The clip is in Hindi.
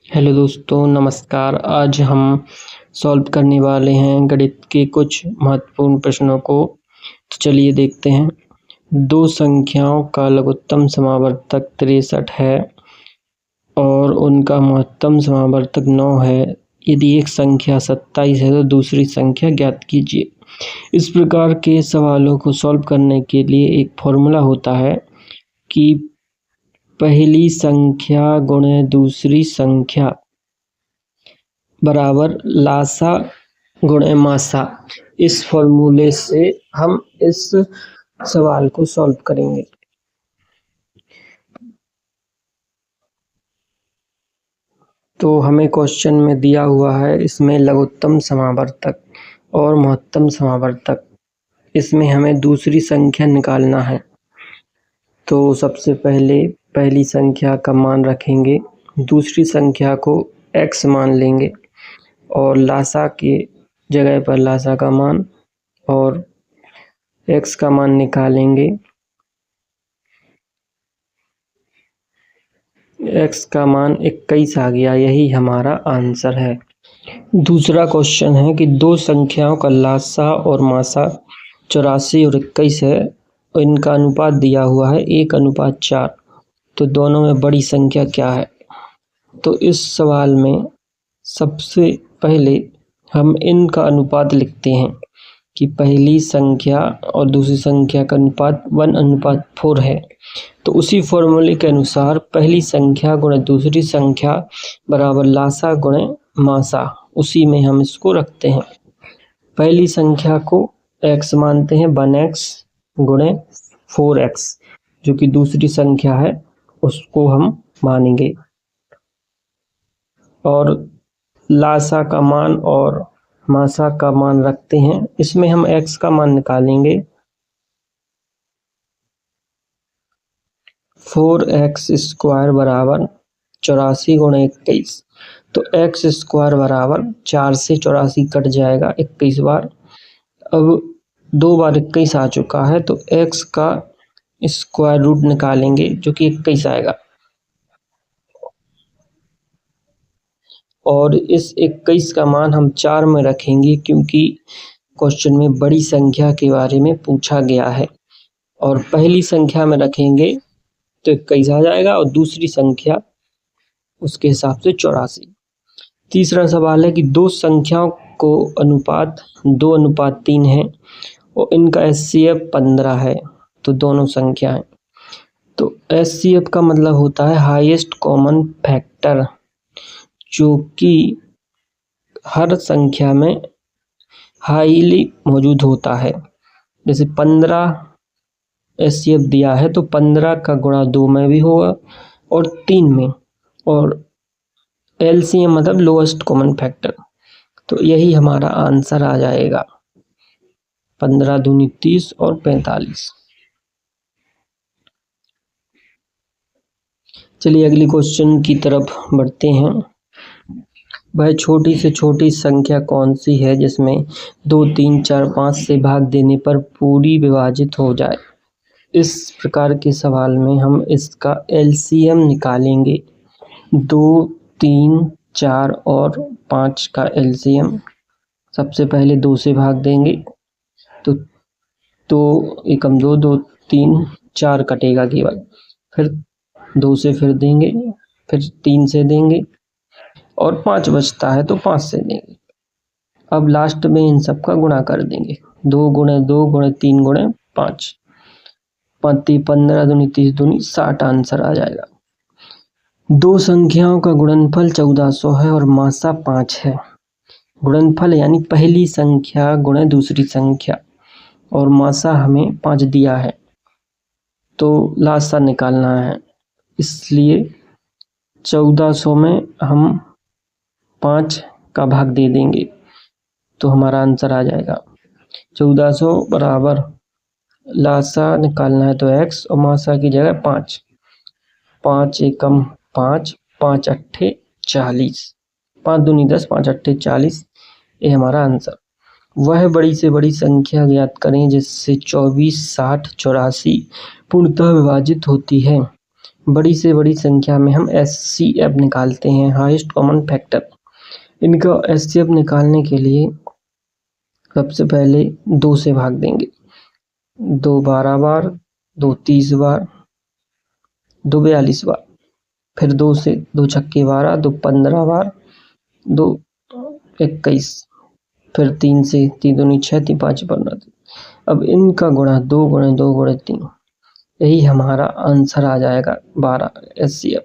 हेलो दोस्तों, नमस्कार। आज हम सॉल्व करने वाले हैं गणित के कुछ महत्वपूर्ण प्रश्नों को। तो चलिए देखते हैं। दो संख्याओं का लघुत्तम समावर्तक 63 है और उनका महत्तम समावर्तक 9 है। यदि एक संख्या 27 है तो दूसरी संख्या ज्ञात कीजिए। इस प्रकार के सवालों को सॉल्व करने के लिए एक फॉर्मूला होता है कि पहली संख्या गुणे दूसरी संख्या बराबर लासा गुणे मासा। इस फॉर्मूले से हम इस सवाल को सॉल्व करेंगे। तो हमें क्वेश्चन में दिया हुआ है, इसमें लघुत्तम समावर्तक और महत्तम समावर्तक, इसमें हमें दूसरी संख्या निकालना है। तो सबसे पहले पहली संख्या का मान रखेंगे, दूसरी संख्या को x मान लेंगे और लासा के जगह पर लासा का मान और x का मान निकालेंगे। x का मान 21 आ गया, यही हमारा आंसर है। दूसरा क्वेश्चन है कि दो संख्याओं का लासा और मासा 84 और 21 है और इनका अनुपात दिया हुआ है 1:4। तो दोनों में बड़ी संख्या क्या है? तो इस सवाल में सबसे पहले हम इनका अनुपात लिखते हैं कि पहली संख्या और दूसरी संख्या का अनुपात 1:4 है। तो उसी फॉर्मूले के अनुसार पहली संख्या गुणे दूसरी संख्या बराबर लासा गुणे मासा, उसी में हम इसको रखते हैं। पहली संख्या को x मानते हैं, 1x गुणे 4x, जो कि दूसरी संख्या है उसको हम मानेंगे। और लासा का मान और मासा का मान रखते हैं। इसमें हम x का मान निकालेंगे, 4x स्क्वायर बराबर 84 गुणे 21। तो x स्क्वायर बराबर 4 से 84 कट जाएगा 21 बार। अब 2 बार 21 आ चुका है, तो x का स्क्वायर रूट निकालेंगे जो कि 21 आएगा। और इस 21 का मान हम 4 में रखेंगे क्योंकि क्वेश्चन में बड़ी संख्या के बारे में पूछा गया है। और पहली संख्या में रखेंगे तो 21 आ जाएगा और दूसरी संख्या उसके हिसाब से 84। तीसरा सवाल है कि दो संख्याओं को अनुपात 2:3 है और इनका HCF 15 है। तो दोनों संख्या है, तो HCF का मतलब होता है हाईएस्ट कॉमन फैक्टर, जो कि हर संख्या में हाईली मौजूद होता है। जैसे 15 HCF दिया है तो 15 का गुणा 2 में भी होगा और 3 में, और LCM मतलब लोएस्ट कॉमन फैक्टर। तो यही हमारा आंसर आ जाएगा, 15 दूनी 30 और 45। चलिए अगली क्वेश्चन की तरफ बढ़ते हैं। वह छोटी से छोटी संख्या कौन सी है जिसमें 2, 3, 4, 5 से भाग देने पर पूरी विभाजित हो जाए? इस प्रकार के सवाल में हम इसका LCM निकालेंगे। 2, 3, 4 और 5 का LCM सबसे पहले 2 से भाग देंगे तो 2 एकम 2, 2 3 4 कटेगा केवल। फिर 2 से फिर देंगे, फिर 3 से देंगे और 5 बचता है तो 5 से देंगे। अब लास्ट में इन सब का गुणा कर देंगे, 2 गुणे 2 गुणे 3 गुणे 5, 5 15 दूनी 30 दूनी 60 आंसर आ जाएगा। दो संख्याओं का गुणनफल 1400 है और मासा 5 है। गुणनफल यानी पहली संख्या गुणे दूसरी संख्या, और मासा हमें 5 दिया है तो लासा निकालना है। इसलिए 1400 में हम 5 का भाग दे देंगे तो हमारा आंसर आ जाएगा। 1400 बराबर लासा निकालना है तो x और मासा की जगह 5, 5 एकम 5, 5 अट्ठे 40, 5 दूनी 10, 5 अट्ठे 40, ये हमारा आंसर। वह बड़ी से बड़ी संख्या ज्ञात करें जिससे 24, 60, 84 पूर्णतः विभाजित होती है। बड़ी से बड़ी संख्या में हम HCF निकालते हैं, हाईएस्ट कॉमन फैक्टर। इनका HCF निकालने के लिए सबसे पहले 2 से भाग देंगे। 2 12 बार, 2 30 बार, 2 42 बार, फिर 2 से 2 छक्के 12, 2 15 बार, 2 21, फिर 3 से 3 दूनी 6, 3 5 15। अब इनका गुणा 2 गुणे 2 गुणे 3, यही हमारा आंसर आ जाएगा 12 HCF।